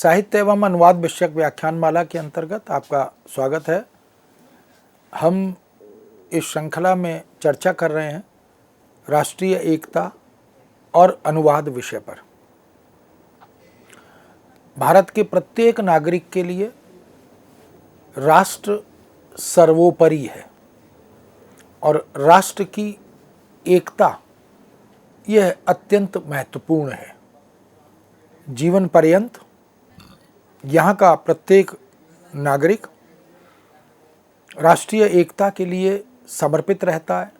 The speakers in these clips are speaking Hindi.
साहित्य एवं अनुवाद विषयक व्याख्यानमाला के अंतर्गत आपका स्वागत है। हम इस श्रृंखला में चर्चा कर रहे हैं राष्ट्रीय एकता और अनुवाद विषय पर। भारत के प्रत्येक नागरिक के लिए राष्ट्र सर्वोपरि है और राष्ट्र की एकता यह अत्यंत महत्वपूर्ण है। जीवन पर्यंत यहाँ का प्रत्येक नागरिक राष्ट्रीय एकता के लिए समर्पित रहता है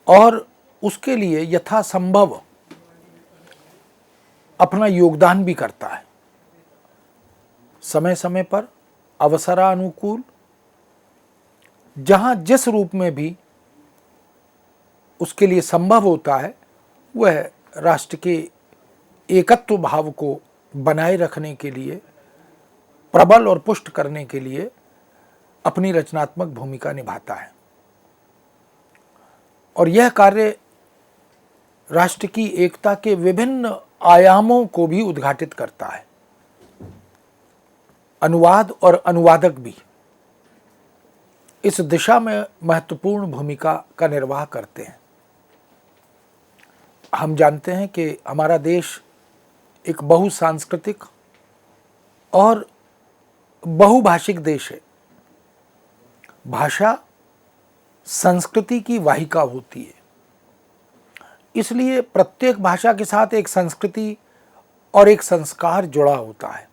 और उसके लिए यथासंभव अपना योगदान भी करता है। समय समय पर अवसरानुकूल जहाँ जिस रूप में भी उसके लिए संभव होता है वह राष्ट्र के एकत्व भाव को बनाए रखने के लिए, प्रबल और पुष्ट करने के लिए अपनी रचनात्मक भूमिका निभाता है और यह कार्य राष्ट्र की एकता के विभिन्न आयामों को भी उद्घाटित करता है। अनुवाद और अनुवादक भी इस दिशा में महत्वपूर्ण भूमिका का निर्वाह करते हैं। हम जानते हैं कि हमारा देश एक बहुसांस्कृतिक और बहुभाषिक देश है। भाषा संस्कृति की वाहिका होती है, इसलिए प्रत्येक भाषा के साथ एक संस्कृति और एक संस्कार जुड़ा होता है।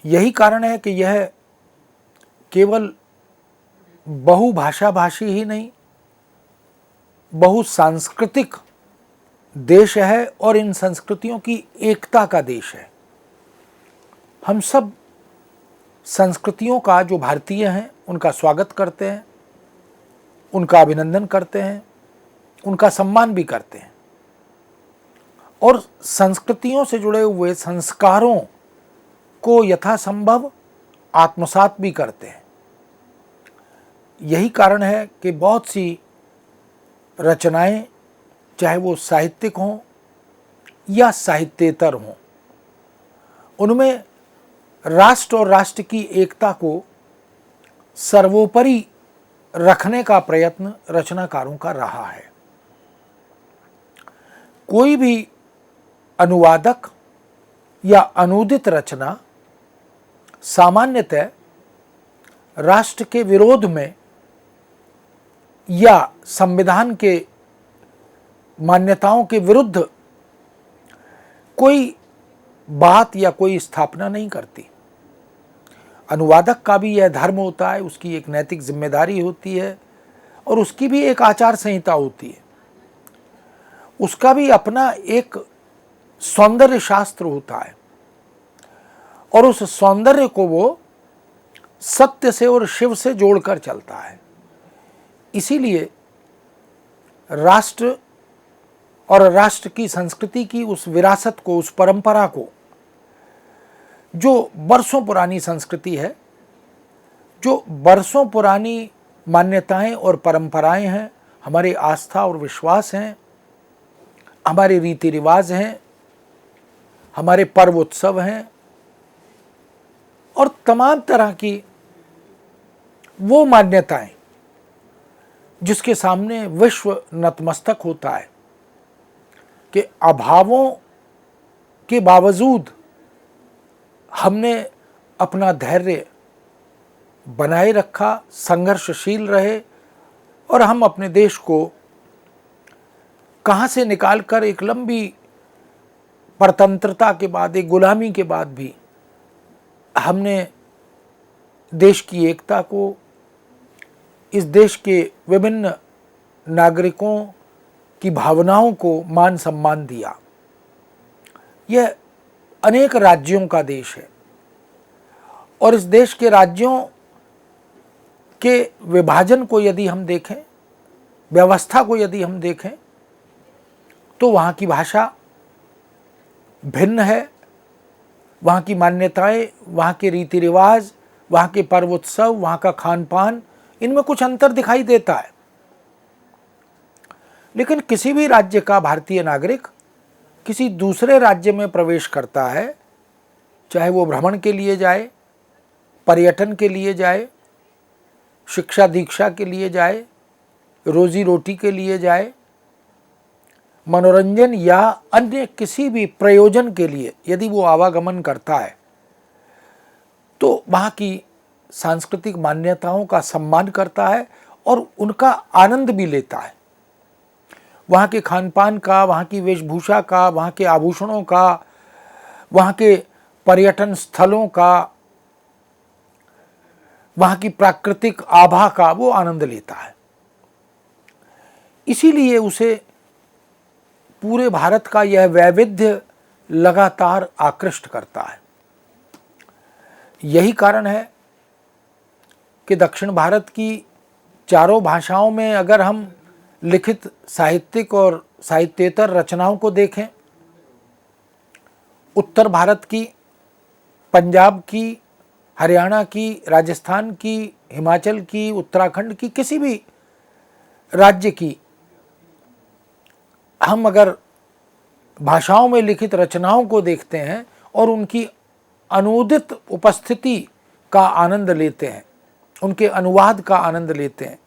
यही कारण है कि यह केवल बहुभाषा भाषी ही नहीं, बहुसांस्कृतिक देश है और इन संस्कृतियों की एकता का देश है। हम सब संस्कृतियों का, जो भारतीय हैं, उनका स्वागत करते हैं, उनका अभिनंदन करते हैं, उनका सम्मान भी करते हैं और संस्कृतियों से जुड़े हुए संस्कारों को यथासंभव आत्मसात भी करते हैं। यही कारण है कि बहुत सी रचनाएं, चाहे वो साहित्यिक हों या साहित्येतर हों, उनमें राष्ट्र और राष्ट्र की एकता को सर्वोपरि रखने का प्रयत्न रचनाकारों का रहा है। कोई भी अनुवादक या अनूदित रचना सामान्यतः राष्ट्र के विरोध में या संविधान के मान्यताओं के विरुद्ध कोई बात या कोई स्थापना नहीं करती। अनुवादक का भी यह धर्म होता है, उसकी एक नैतिक जिम्मेदारी होती है और उसकी भी एक आचार संहिता होती है। उसका भी अपना एक सौंदर्य शास्त्र होता है और उस सौंदर्य को वो सत्य से और शिव से जोड़कर चलता है। इसीलिए राष्ट्र और राष्ट्र की संस्कृति की उस विरासत को, उस परंपरा को, जो बरसों पुरानी संस्कृति है, जो बरसों पुरानी मान्यताएं और परंपराएं हैं, हमारे आस्था और विश्वास हैं, हमारे रीति रिवाज हैं, हमारे पर्व उत्सव हैं और तमाम तरह की वो मान्यताएं जिसके सामने विश्व नतमस्तक होता है, कि अभावों के बावजूद हमने अपना धैर्य बनाए रखा, संघर्षशील रहे और हम अपने देश को कहाँ से निकालकर एक लंबी परतंत्रता के बाद, एक गुलामी के बाद भी हमने देश की एकता को, इस देश के विभिन्न नागरिकों की भावनाओं को मान सम्मान दिया। यह अनेक राज्यों का देश है और इस देश के राज्यों के विभाजन को यदि हम देखें, व्यवस्था को यदि हम देखें, तो वहाँ की भाषा भिन्न है, वहाँ की मान्यताएं, वहाँ के रीति रिवाज, वहाँ के पर्व उत्सव, वहाँ का खान पान, इनमें कुछ अंतर दिखाई देता है। लेकिन किसी भी राज्य का भारतीय नागरिक किसी दूसरे राज्य में प्रवेश करता है, चाहे वो भ्रमण के लिए जाए, पर्यटन के लिए जाए, शिक्षा दीक्षा के लिए जाए, रोजी रोटी के लिए जाए, मनोरंजन या अन्य किसी भी प्रयोजन के लिए यदि वो आवागमन करता है तो वहाँ की सांस्कृतिक मान्यताओं का सम्मान करता है और उनका आनंद भी लेता है। वहाँ के खान पान का, वहाँ की वेशभूषा का, वहाँ के आभूषणों का, वहाँ के पर्यटन स्थलों का, वहाँ की प्राकृतिक आभा का वो आनंद लेता है। इसीलिए उसे पूरे भारत का यह वैविध्य लगातार आकृष्ट करता है। यही कारण है कि दक्षिण भारत की चारों भाषाओं में अगर हम लिखित साहित्यिक और साहित्येतर रचनाओं को देखें, उत्तर भारत की, पंजाब की, हरियाणा की, राजस्थान की, हिमाचल की, उत्तराखंड की, किसी भी राज्य की हम अगर भाषाओं में लिखित रचनाओं को देखते हैं और उनकी अनुदित उपस्थिति का आनंद लेते हैं, उनके अनुवाद का आनंद लेते हैं,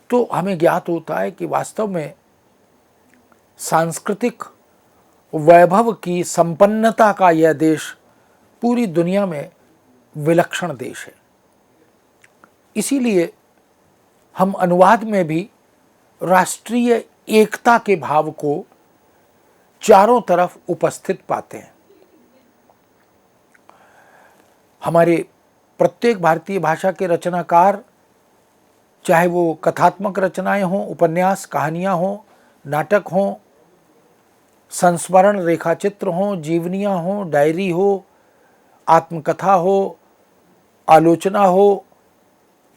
तो हमें ज्ञात होता है कि वास्तव में सांस्कृतिक वैभव की संपन्नता का यह देश पूरी दुनिया में विलक्षण देश है। इसीलिए हम अनुवाद में भी राष्ट्रीय एकता के भाव को चारों तरफ उपस्थित पाते हैं। हमारे प्रत्येक भारतीय भाषा के रचनाकार, चाहे वो कथात्मक रचनाएं हों, उपन्यास, कहानियां हों, नाटक हों, संस्मरण रेखाचित्र हों, जीवनियां हों, डायरी हो, आत्मकथा हो, आलोचना हो,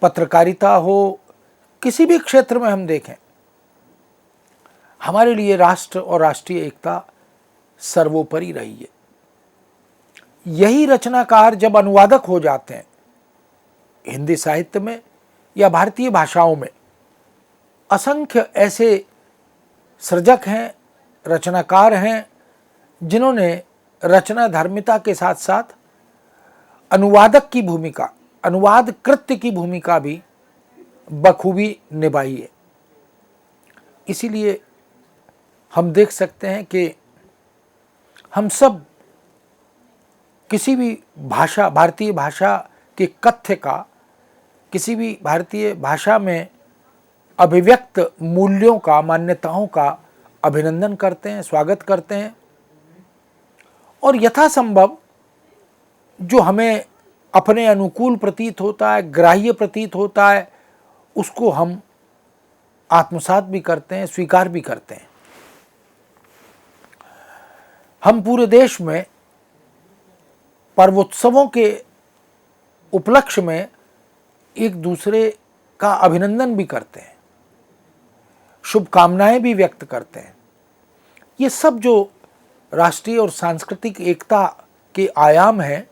पत्रकारिता हो, किसी भी क्षेत्र में हम देखें, हमारे लिए राष्ट्र और राष्ट्रीय एकता सर्वोपरि रही है। यही रचनाकार जब अनुवादक हो जाते हैं हिंदी साहित्य में या भारतीय भाषाओं में, असंख्य ऐसे सृजक हैं, रचनाकार हैं, जिन्होंने रचना धर्मिता के साथ साथ अनुवादक की भूमिका, अनुवाद कृत्य की भूमिका भी बखूबी निभाई है। इसीलिए हम देख सकते हैं कि हम सब किसी भी भाषा, भारतीय भाषा के कथ्य का, किसी भी भारतीय भाषा में अभिव्यक्त मूल्यों का, मान्यताओं का अभिनंदन करते हैं, स्वागत करते हैं और यथासंभव जो हमें अपने अनुकूल प्रतीत होता है, ग्राह्य प्रतीत होता है, उसको हम आत्मसात भी करते हैं, स्वीकार भी करते हैं। हम पूरे देश में पर्वोत्सवों के उपलक्ष्य में एक दूसरे का अभिनंदन भी करते हैं, शुभकामनाएं भी व्यक्त करते हैं। ये सब जो राष्ट्रीय और सांस्कृतिक एकता के आयाम हैं,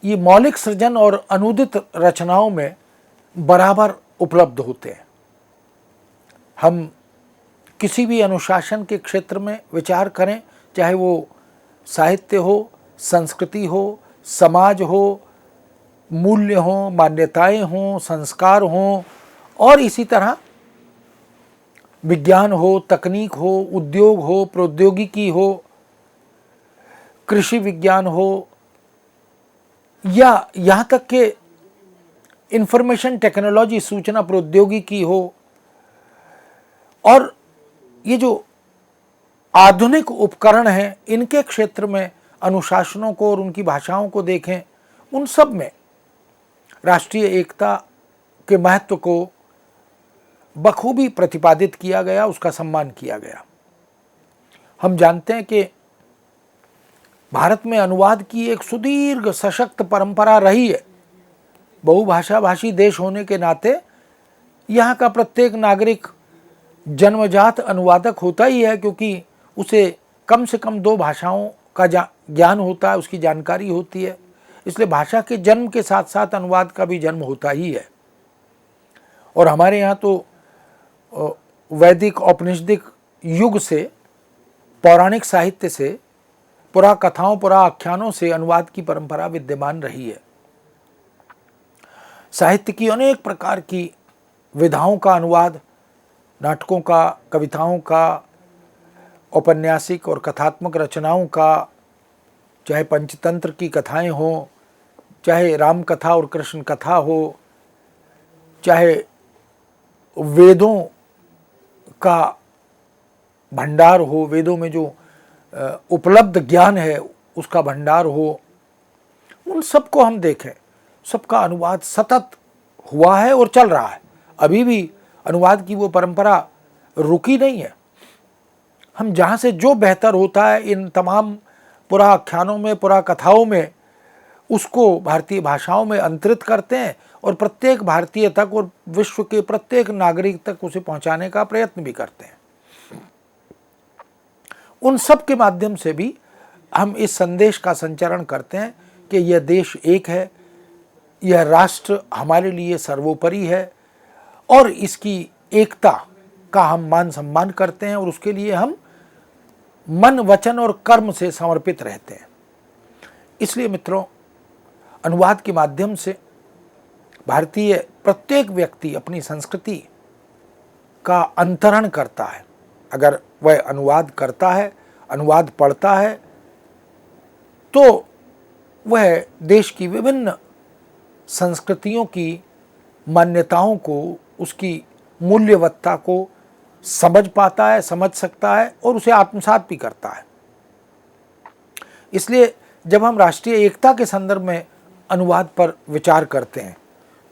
ये मौलिक सृजन और अनुदित रचनाओं में बराबर उपलब्ध होते हैं। हम किसी भी अनुशासन के क्षेत्र में विचार करें, चाहे वो साहित्य हो, संस्कृति हो, समाज हो, मूल्य हों, मान्यताएं हों, संस्कार हों, और इसी तरह विज्ञान हो, तकनीक हो, उद्योग हो, प्रौद्योगिकी हो, कृषि विज्ञान हो, या यहाँ तक कि इंफॉर्मेशन टेक्नोलॉजी, सूचना प्रौद्योगिकी हो, और ये जो आधुनिक उपकरण हैं, इनके क्षेत्र में अनुशासनों को और उनकी भाषाओं को देखें, उन सब में राष्ट्रीय एकता के महत्व को बखूबी प्रतिपादित किया गया, उसका सम्मान किया गया। हम जानते हैं कि भारत में अनुवाद की एक सुदीर्घ सशक्त परंपरा रही है। बहुभाषा भाषी देश होने के नाते यहाँ का प्रत्येक नागरिक जन्मजात अनुवादक होता ही है, क्योंकि उसे कम से कम 2 भाषाओं का ज्ञान होता है, उसकी जानकारी होती है। इसलिए भाषा के जन्म के साथ साथ अनुवाद का भी जन्म होता ही है। और हमारे यहाँ तो वैदिक औपनिषदिक युग से पौराणिक साहित्य से, पुरा कथाओं, पुरा आख्यानों से अनुवाद की परंपरा विद्यमान रही है। साहित्य की अनेक प्रकार की विधाओं का अनुवाद, नाटकों का, कविताओं का, औपन्यासिक और कथात्मक रचनाओं का, चाहे पंचतंत्र की कथाएं हों, चाहे राम कथा और कृष्ण कथा हो, चाहे वेदों का भंडार हो, वेदों में जो उपलब्ध ज्ञान है उसका भंडार हो, उन सबको हम देखें, सबका अनुवाद सतत हुआ है और चल रहा है। अभी भी अनुवाद की वो परंपरा रुकी नहीं है। हम जहाँ से जो बेहतर होता है इन तमाम पुरा आख्यानों में, पुरा कथाओं में, उसको भारतीय भाषाओं में अंतरित करते हैं और प्रत्येक भारतीय तक और विश्व के प्रत्येक नागरिक तक उसे पहुंचाने का प्रयत्न भी करते हैं। उन सब के माध्यम से भी हम इस संदेश का संचरण करते हैं कि यह देश एक है, यह राष्ट्र हमारे लिए सर्वोपरि है और इसकी एकता का हम मान सम्मान करते हैं और उसके लिए हम मन, वचन और कर्म से समर्पित रहते हैं। इसलिए मित्रों, अनुवाद के माध्यम से भारतीय प्रत्येक व्यक्ति अपनी संस्कृति का अंतरण करता है। अगर वह अनुवाद करता है, अनुवाद पढ़ता है, तो वह देश की विभिन्न संस्कृतियों की मान्यताओं को, उसकी मूल्यवत्ता को समझ पाता है, समझ सकता है और उसे आत्मसात भी करता है। इसलिए जब हम राष्ट्रीय एकता के संदर्भ में अनुवाद पर विचार करते हैं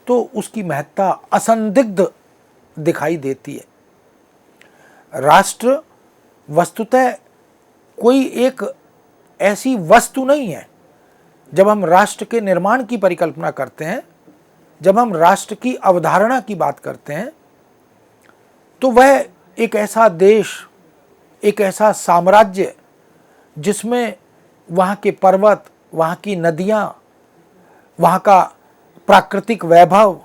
तो उसकी महत्ता असंदिग्ध दिखाई देती है। राष्ट्र वस्तुतः कोई एक ऐसी वस्तु नहीं है। जब हम राष्ट्र के निर्माण की परिकल्पना करते हैं, जब हम राष्ट्र की अवधारणा की बात करते हैं, तो वह एक ऐसा देश, एक ऐसा साम्राज्य जिसमें वहाँ के पर्वत, वहाँ की नदियाँ, वहाँ का प्राकृतिक वैभव,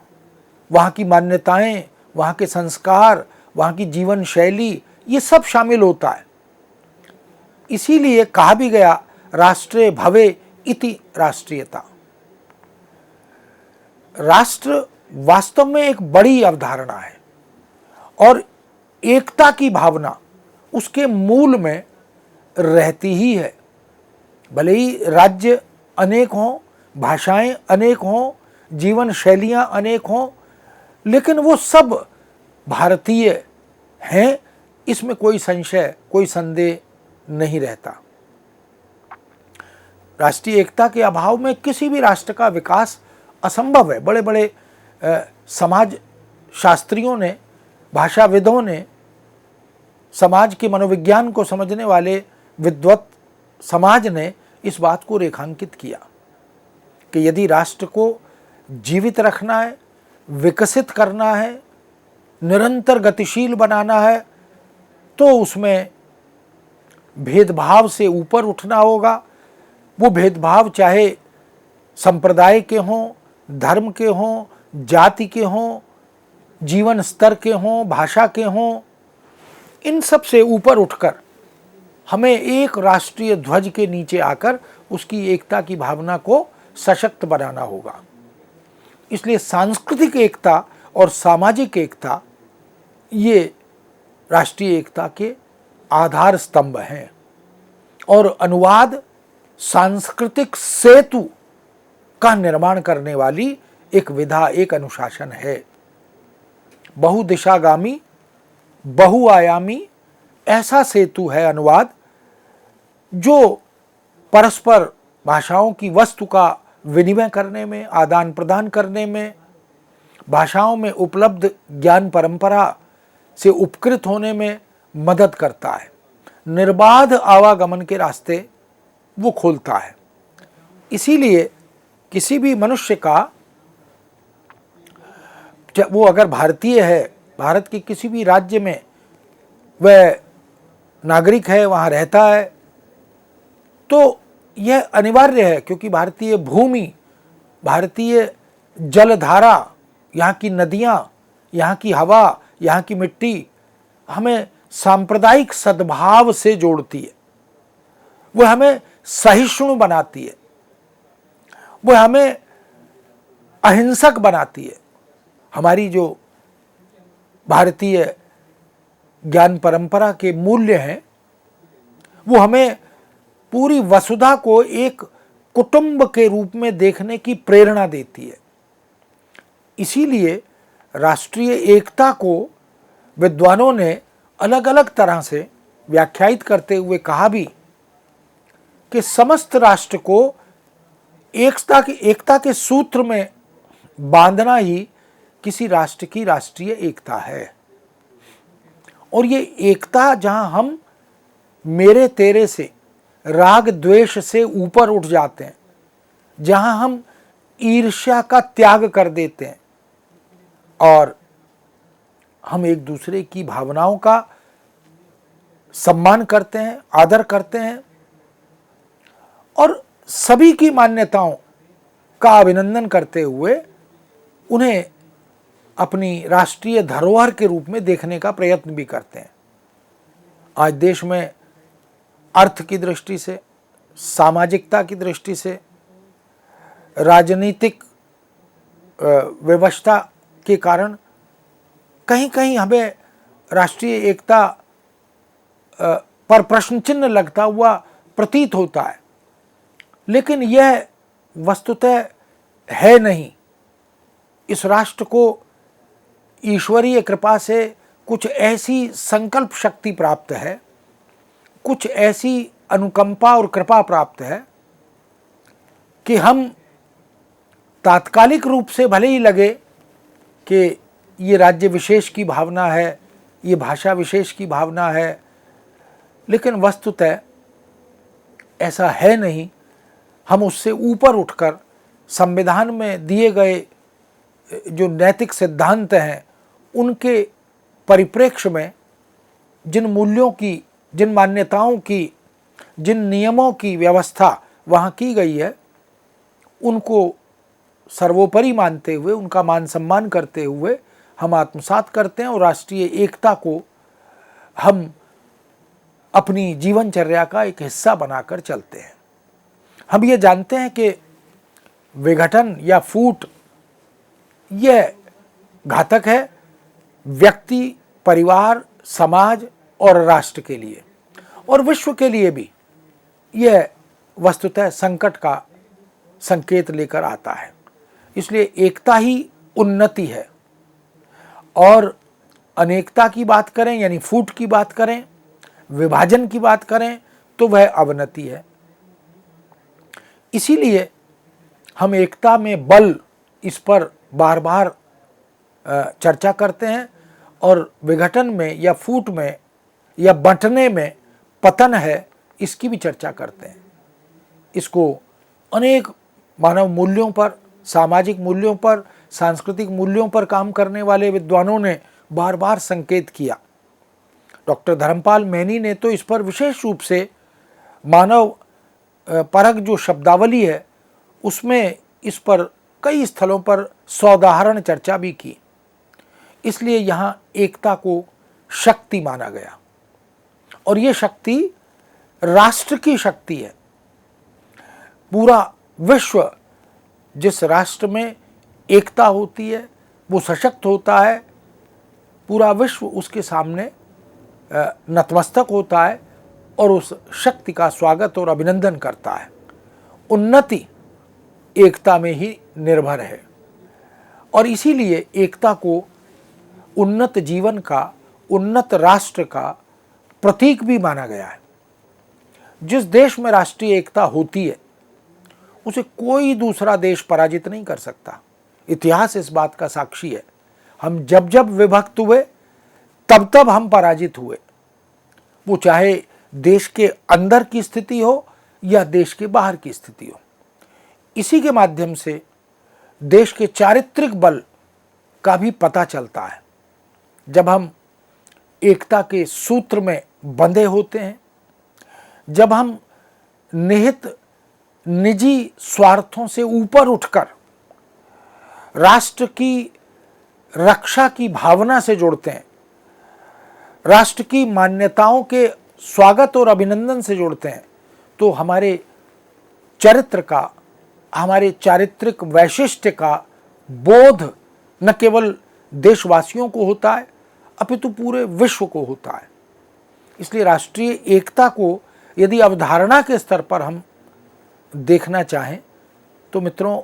वहाँ की मान्यताएं, वहाँ के संस्कार, वहाँ की जीवन शैली, ये सब शामिल होता है। इसीलिए कहा भी गया, राष्ट्रे भवे इति राष्ट्रीयता। राष्ट्र वास्तव में एक बड़ी अवधारणा है और एकता की भावना उसके मूल में रहती ही है। भले ही राज्य अनेक हों, भाषाएं अनेक हों, जीवन शैलियां अनेक हों, लेकिन वो सब भारतीय हैं, इसमें कोई संशय, कोई संदेह नहीं रहता। राष्ट्रीय एकता के अभाव में किसी भी राष्ट्र का विकास असंभव है। बड़े बड़े समाज शास्त्रियों ने, भाषाविदों ने, समाज के मनोविज्ञान को समझने वाले विद्वत समाज ने इस बात को रेखांकित किया कि यदि राष्ट्र को जीवित रखना है, विकसित करना है, निरंतर गतिशील बनाना है, तो उसमें भेदभाव से ऊपर उठना होगा। वो भेदभाव चाहे संप्रदाय के हों, धर्म के हों, जाति के हों, जीवन स्तर के हों, भाषा के हों, इन सब से ऊपर उठकर हमें एक राष्ट्रीय ध्वज के नीचे आकर उसकी एकता की भावना को सशक्त बनाना होगा। इसलिए सांस्कृतिक एकता और सामाजिक एकता ये राष्ट्रीय एकता के आधार स्तंभ हैं और अनुवाद सांस्कृतिक सेतु का निर्माण करने वाली एक विधा, एक अनुशासन है। बहुदिशागामी, बहुआयामी ऐसा सेतु है अनुवाद, जो परस्पर भाषाओं की वस्तु का विनिमय करने में, आदान प्रदान करने में, भाषाओं में उपलब्ध ज्ञान परंपरा से उपकृत होने में मदद करता है। निर्बाध आवागमन के रास्ते वो खोलता है। इसीलिए किसी भी मनुष्य का, वो अगर भारतीय है, भारत के किसी भी राज्य में वह नागरिक है, वहाँ रहता है, तो यह अनिवार्य है, क्योंकि भारतीय भूमि, भारतीय जलधारा, यहाँ की नदियाँ, यहाँ की हवा, यहाँ की मिट्टी हमें सांप्रदायिक सद्भाव से जोड़ती है, वो हमें सहिष्णु बनाती है, वो हमें अहिंसक बनाती है। हमारी जो भारतीय ज्ञान परंपरा के मूल्य हैं वो हमें पूरी वसुधा को एक कुटुंब के रूप में देखने की प्रेरणा देती है। इसीलिए राष्ट्रीय एकता को विद्वानों ने अलग अलग तरह से व्याख्यायित करते हुए कहा भी कि समस्त राष्ट्र को एकता के सूत्र में बांधना ही किसी राष्ट्र की राष्ट्रीय एकता है। और ये एकता जहां हम मेरे तेरे से, राग द्वेष से ऊपर उठ जाते हैं, जहां हम ईर्ष्या का त्याग कर देते हैं और हम एक दूसरे की भावनाओं का सम्मान करते हैं, आदर करते हैं और सभी की मान्यताओं का अभिनंदन करते हुए उन्हें अपनी राष्ट्रीय धरोहर के रूप में देखने का प्रयत्न भी करते हैं। आज देश में अर्थ की दृष्टि से, सामाजिकता की दृष्टि से, राजनीतिक व्यवस्था के कारण कहीं कहीं हमें राष्ट्रीय एकता पर प्रश्न चिन्ह लगता हुआ प्रतीत होता है, लेकिन यह वस्तुतः है नहीं। इस राष्ट्र को ईश्वरीय कृपा से कुछ ऐसी संकल्प शक्ति प्राप्त है, कुछ ऐसी अनुकंपा और कृपा प्राप्त है कि हम तात्कालिक रूप से भले ही लगे कि ये राज्य विशेष की भावना है, ये भाषा विशेष की भावना है, लेकिन वस्तुतः ऐसा है नहीं। हम उससे ऊपर उठकर संविधान में दिए गए जो नैतिक सिद्धांत हैं उनके परिप्रेक्ष्य में जिन मूल्यों की, जिन मान्यताओं की, जिन नियमों की व्यवस्था वहाँ की गई है उनको सर्वोपरि मानते हुए, उनका मान सम्मान करते हुए हम आत्मसात करते हैं और राष्ट्रीय एकता को हम अपनी जीवनचर्या का एक हिस्सा बनाकर चलते हैं। हम ये जानते हैं कि विघटन या फूट यह घातक है व्यक्ति, परिवार, समाज और राष्ट्र के लिए, और विश्व के लिए भी यह वस्तुतः संकट का संकेत लेकर आता है। इसलिए एकता ही उन्नति है और अनेकता की बात करें यानी फूट की बात करें, विभाजन की बात करें तो वह अवनति है। इसीलिए हम एकता में बल, इस पर बार बार चर्चा करते हैं और विघटन में या फूट में या बंटने में पतन है, इसकी भी चर्चा करते हैं। इसको अनेक मानव मूल्यों पर, सामाजिक मूल्यों पर, सांस्कृतिक मूल्यों पर काम करने वाले विद्वानों ने बार बार संकेत किया। डॉक्टर धर्मपाल मैनी ने तो इस पर विशेष रूप से मानव परक जो शब्दावली है उसमें इस पर कई स्थलों पर सौदाहरण चर्चा भी की। इसलिए यहाँ एकता को शक्ति माना गया और ये शक्ति राष्ट्र की शक्ति है। पूरा विश्व जिस राष्ट्र में एकता होती है वो सशक्त होता है, पूरा विश्व उसके सामने नतमस्तक होता है और उस शक्ति का स्वागत और अभिनंदन करता है। उन्नति एकता में ही निर्भर है और इसीलिए एकता को उन्नत जीवन का, उन्नत राष्ट्र का प्रतीक भी माना गया है। जिस देश में राष्ट्रीय एकता होती है उसे कोई दूसरा देश पराजित नहीं कर सकता। इतिहास इस बात का साक्षी है। हम जब जब विभक्त हुए तब तब हम पराजित हुए, वो चाहे देश के अंदर की स्थिति हो या देश के बाहर की स्थिति हो। इसी के माध्यम से देश के चारित्रिक बल का भी पता चलता है। जब हम एकता के सूत्र में बंधे होते हैं, जब हम निहित निजी स्वार्थों से ऊपर उठकर राष्ट्र की रक्षा की भावना से जुड़ते हैं, राष्ट्र की मान्यताओं के स्वागत और अभिनंदन से जोड़ते हैं तो हमारे चरित्र का, हमारे चारित्रिक वैशिष्ट्य का बोध न केवल देशवासियों को होता है अपितु पूरे विश्व को होता है। इसलिए राष्ट्रीय एकता को यदि अवधारणा के स्तर पर हम देखना चाहें तो मित्रों,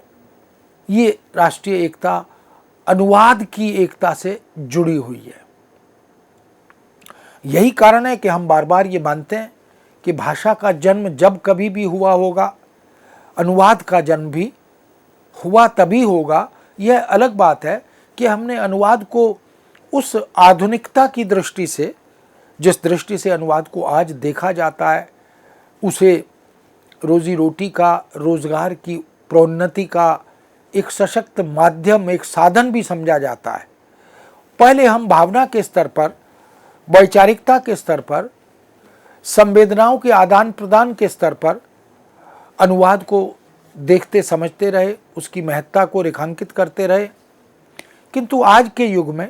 ये राष्ट्रीय एकता अनुवाद की एकता से जुड़ी हुई है। यही कारण है कि हम बार बार ये मानते हैं कि भाषा का जन्म जब कभी भी हुआ होगा, अनुवाद का जन्म भी हुआ तभी होगा। यह अलग बात है कि हमने अनुवाद को उस आधुनिकता की दृष्टि से, जिस दृष्टि से अनुवाद को आज देखा जाता है, उसे रोजी रोटी का, रोजगार की प्रोन्नति का एक सशक्त माध्यम, एक साधन भी समझा जाता है। पहले हम भावना के स्तर पर, वैचारिकता के स्तर पर, संवेदनाओं के आदान प्रदान के स्तर पर अनुवाद को देखते समझते रहे, उसकी महत्ता को रेखांकित करते रहे। किंतु आज के युग में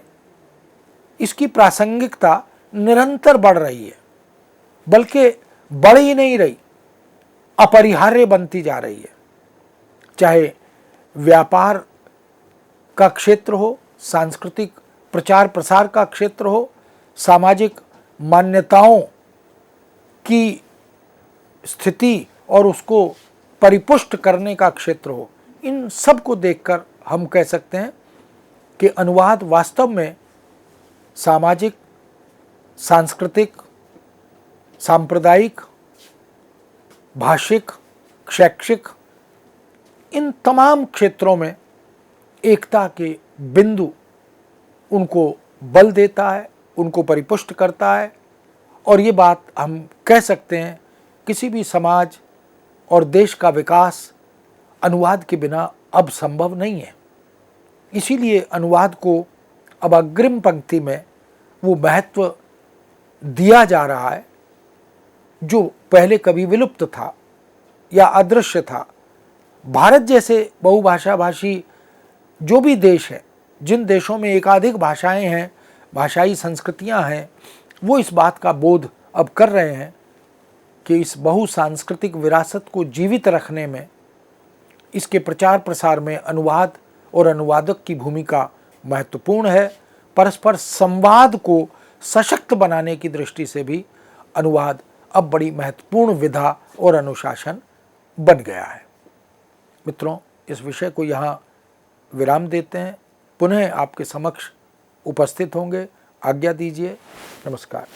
इसकी प्रासंगिकता निरंतर बढ़ रही है, बल्कि बढ़ ही नहीं रही, अपरिहार्य बनती जा रही है। चाहे व्यापार का क्षेत्र हो, सांस्कृतिक प्रचार प्रसार का क्षेत्र हो, सामाजिक मान्यताओं की स्थिति और उसको परिपुष्ट करने का क्षेत्र हो, इन सब को देखकर हम कह सकते हैं कि अनुवाद वास्तव में सामाजिक, सांस्कृतिक, सांप्रदायिक, भाषिक, शैक्षिक, इन तमाम क्षेत्रों में एकता के बिंदु उनको बल देता है, उनको परिपुष्ट करता है। और ये बात हम कह सकते हैं, किसी भी समाज और देश का विकास अनुवाद के बिना अब संभव नहीं है। इसीलिए अनुवाद को अब अग्रिम पंक्ति में वो महत्व दिया जा रहा है जो पहले कभी विलुप्त था या अदृश्य था। भारत जैसे बहुभाषा भाषी जो भी देश है, जिन देशों में एकाधिक भाषाएं हैं, भाषाई संस्कृतियां हैं, वो इस बात का बोध अब कर रहे हैं कि इस बहुसांस्कृतिक विरासत को जीवित रखने में, इसके प्रचार प्रसार में अनुवाद और अनुवादक की भूमिका महत्वपूर्ण है। परस्पर संवाद को सशक्त बनाने की दृष्टि से भी अनुवाद अब बड़ी महत्वपूर्ण विधा और अनुशासन बन गया है। मित्रों, इस विषय को यहाँ विराम देते हैं। पुनः आपके समक्ष उपस्थित होंगे। आज्ञा दीजिए। नमस्कार।